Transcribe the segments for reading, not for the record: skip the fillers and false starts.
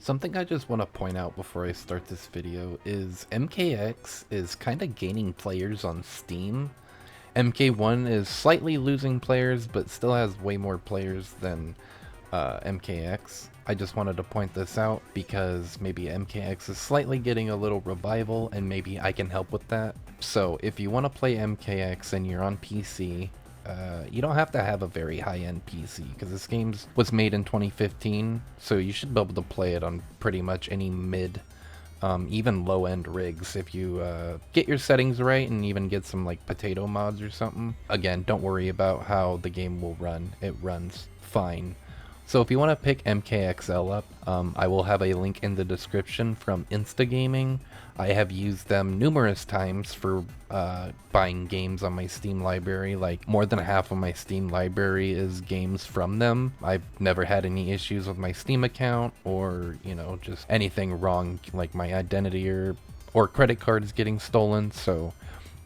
Something I just want to point out before I start this video is MKX is kind of gaining players on Steam. MK1 is slightly losing players, but still has way more players than MKX. I just wanted to point this out because maybe MKX is slightly getting a little revival and maybe I can help with that. So if you want to play MKX and you're on PC, you don't have to have a very high-end PC because this game was made in 2015, so you should be able to play it on pretty much any mid, even low-end rigs if you get your settings right and even get some like potato mods or something. Again, don't worry about how the game will run. It runs fine. So if you want to pick MKXL up, I will have a link in the description from Instagaming. I have used them numerous times for buying games on my Steam library. Like, more than half of my Steam library is games from them. I've never had any issues with my Steam account or, you know, just anything wrong, like my identity or credit cards getting stolen, so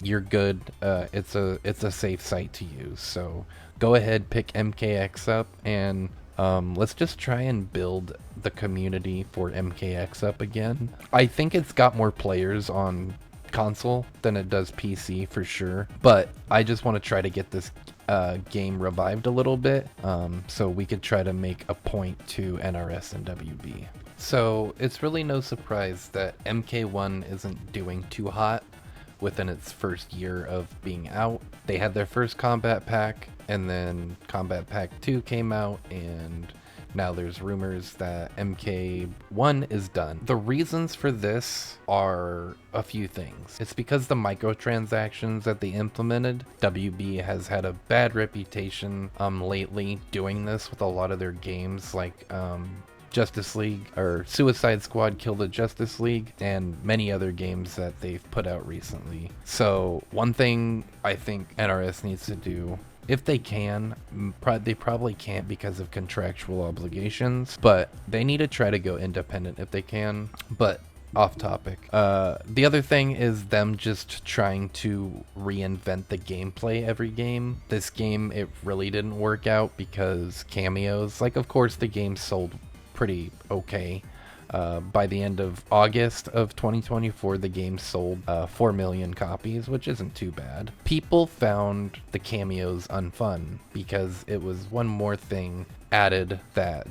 you're good. It's a safe site to use. So go ahead, pick MKX up, and let's just try and build the community for MKX up again. I think it's got more players on console than it does PC for sure, but I just want to try to get this game revived a little bit, so we could try to make a point to NRS and WB. So it's really no surprise that MK1 isn't doing too hot within its first year of being out. They had their first Kombat pack, and then Kombat Pack 2 came out, and now there's rumors that MK1 is done. The reasons for this are a few things. It's because the microtransactions that they implemented. WB has had a bad reputation lately doing this with a lot of their games, like Justice League or Suicide Squad Kill the Justice League, and many other games that they've put out recently. So one thing I think NRS needs to do, if they can, they probably can't because of contractual obligations, but they need to try to go independent if they can. But off topic. The other thing is them just trying to reinvent the gameplay every game. This game, it really didn't work out because cameos, like, of course the game sold pretty okay. By the end of August of 2024, the game sold 4 million copies, which isn't too bad. People found the cameos unfun because it was one more thing added that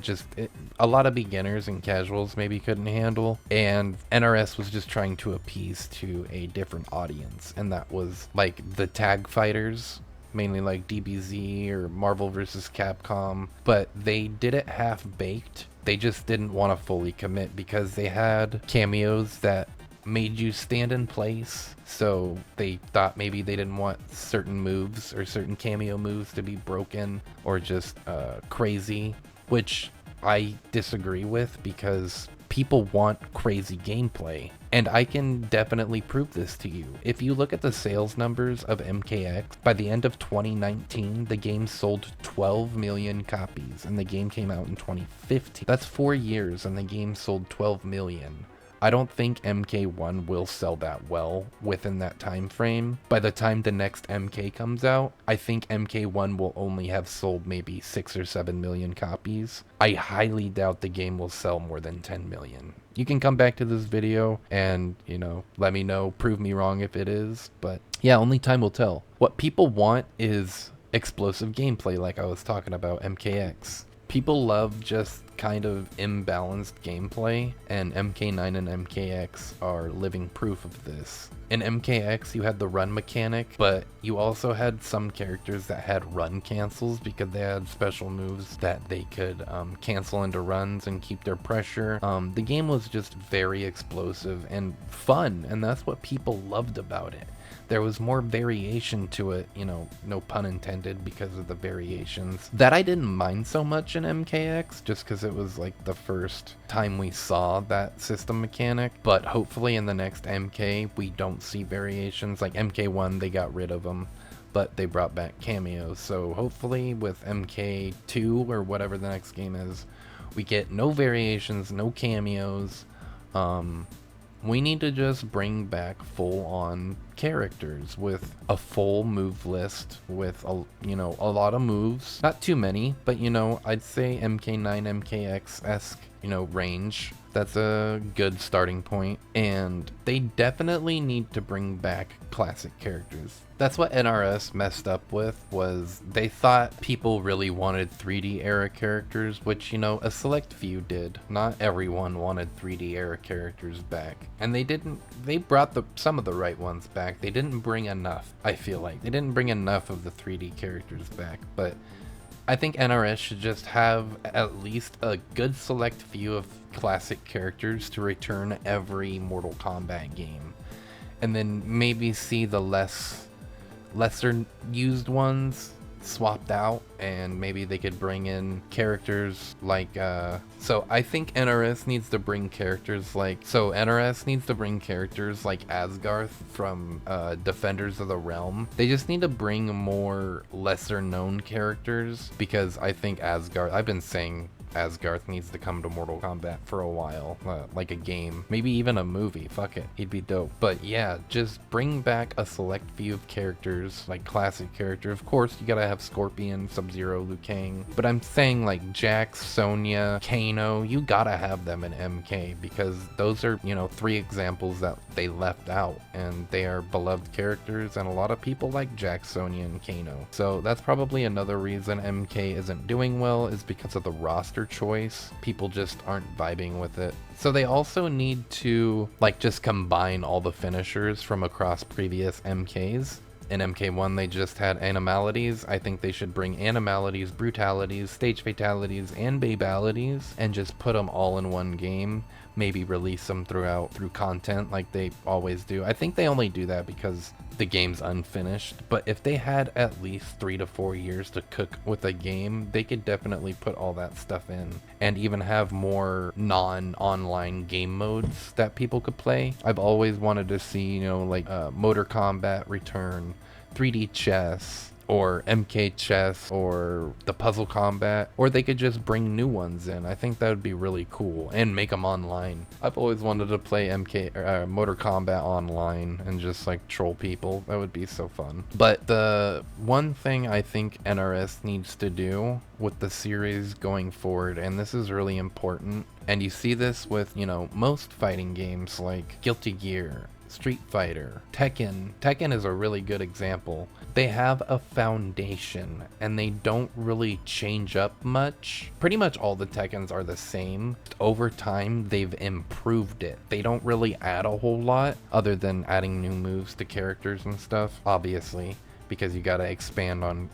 a lot of beginners and casuals maybe couldn't handle, and NRS was just trying to appease to a different audience, and that was like the tag fighters, mainly like DBZ or Marvel vs. Capcom, but they did it half-baked. They just didn't want to fully commit because they had cameos that made you stand in place, so they thought maybe they didn't want certain moves or certain cameo moves to be broken or just crazy, which I disagree with because people want crazy gameplay, and I can definitely prove this to you. If you look at the sales numbers of MKX, by the end of 2019, the game sold 12 million copies, and the game came out in 2015. That's 4 years, and the game sold 12 million. I don't think MK1 will sell that well within that time frame. By the time the next MK comes out, I think MK1 will only have sold maybe 6 or 7 million copies. I highly doubt the game will sell more than 10 million. You can come back to this video and, you know, let me know, prove me wrong if it is, but yeah, only time will tell. What people want is explosive gameplay, like I was talking about MKX. People love just kind of imbalanced gameplay, and MK9 and MKX are living proof of this. In MKX, you had the run mechanic, but you also had some characters that had run cancels because they had special moves that they could cancel into runs and keep their pressure. The game was just very explosive and fun, and that's what people loved about it. There was more variation to it, you know, no pun intended, because of the variations. That I didn't mind so much in MKX, just because it was like the first time we saw that system mechanic. But hopefully in the next MK, we don't see variations. Like MK1, they got rid of them, but they brought back cameos. So hopefully with MK2 or whatever the next game is, we get no variations, no cameos. We need to just bring back full-on characters with a full move list with a lot of moves. Not too many, but I'd say MK9, MKX-esque range. That's a good starting point. And they definitely need to bring back classic characters. That's what NRS messed up with, was they thought people really wanted 3D era characters, which, a select few did. Not everyone wanted 3D era characters back. And they brought some of the right ones back. They didn't bring enough, I feel like. They didn't bring enough of the 3D characters back, but I think NRS should just have at least a good select few of classic characters to return every Mortal Kombat game. And then maybe see the lesser used ones swapped out, and maybe they could bring in characters like so I think NRS needs to bring characters like Asgarth from Defenders of the Realm. They just need to bring more lesser known characters, because I think I've been saying Asgarth needs to come to Mortal Kombat for a while, like a game, maybe even a movie. Fuck it, he'd be dope. But yeah, just bring back a select few of characters, like classic characters. Of course, you gotta have Scorpion, Sub-Zero, Liu Kang, but I'm saying like Jax, Sonya, Kano, you gotta have them in MK, because those are, 3 examples that they left out, and they are beloved characters, and a lot of people like Jax, Sonya, and Kano. So that's probably another reason MK isn't doing well, is because of the roster choice. People just aren't vibing with it. So they also need to just combine all the finishers from across previous MKs. In MK1 they just had animalities. I think they should bring animalities, brutalities, stage fatalities, and babalities, and just put them all in one game. Maybe release them through content like they always do. I think they only do that because the game's unfinished, but if they had at least 3 to 4 years to cook with a game, they could definitely put all that stuff in, and even have more non-online game modes that people could play. I've always wanted to see, Motor Combat return, 3D chess, or MK chess, or the puzzle combat, or they could just bring new ones in. I think that would be really cool, and make them online. I've always wanted to play Motor Combat online and just troll people. That would be so fun. But the one thing I think NRS needs to do with the series going forward, and this is really important, and you see this with, most fighting games like Guilty Gear, Street Fighter, Tekken. Tekken is a really good example. They have a foundation, and they don't really change up much. Pretty much all the Tekkens are the same. Over time, they've improved it. They don't really add a whole lot, other than adding new moves to characters and stuff, obviously, because you gotta expand on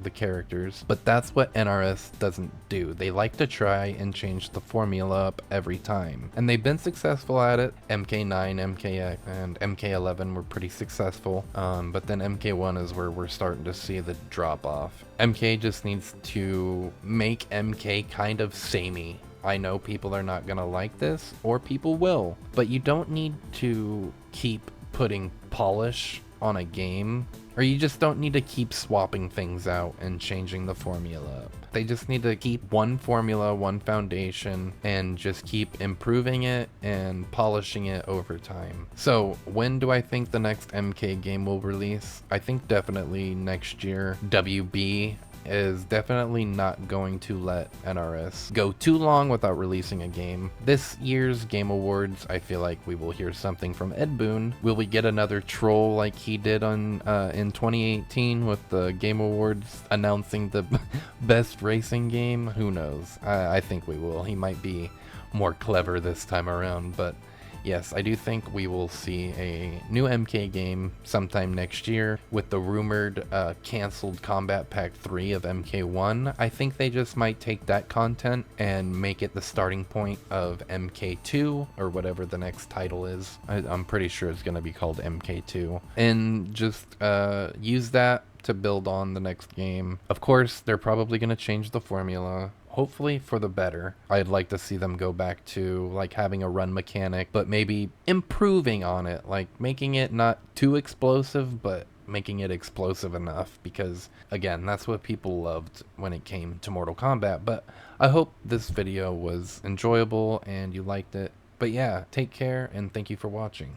the characters. But that's what NRS doesn't do. They like to try and change the formula up every time, and they've been successful at it. MK9, MKX, and MK11 were pretty successful, but then MK1 is where we're starting to see the drop off. MK just needs to make MK kind of samey. I know people are not gonna like this, or people will, but you don't need to keep putting polish on a game, or you just don't need to keep swapping things out and changing the formula. They just need to keep one formula, one foundation, and just keep improving it and polishing it over time. So when do I think the next MK game will release? I think definitely next year. WB is definitely not going to let NRS go too long without releasing a game. This year's Game Awards, I feel like we will hear something from Ed Boon. Will we get another troll like he did in 2018 with the Game Awards announcing the best racing game? Who knows? I think we will. He might be more clever this time around, but yes, I do think we will see a new MK game sometime next year with the rumored canceled Combat Pack 3 of MK1. I think they just might take that content and make it the starting point of MK2, or whatever the next title is. I'm pretty sure it's going to be called MK2. And just use that to build on the next game. Of course, they're probably going to change the formula, hopefully for the better. I'd like to see them go back to having a run mechanic, but maybe improving on it, making it not too explosive, but making it explosive enough, because again, that's what people loved when it came to Mortal Kombat. But I hope this video was enjoyable and you liked it. But yeah, take care and thank you for watching.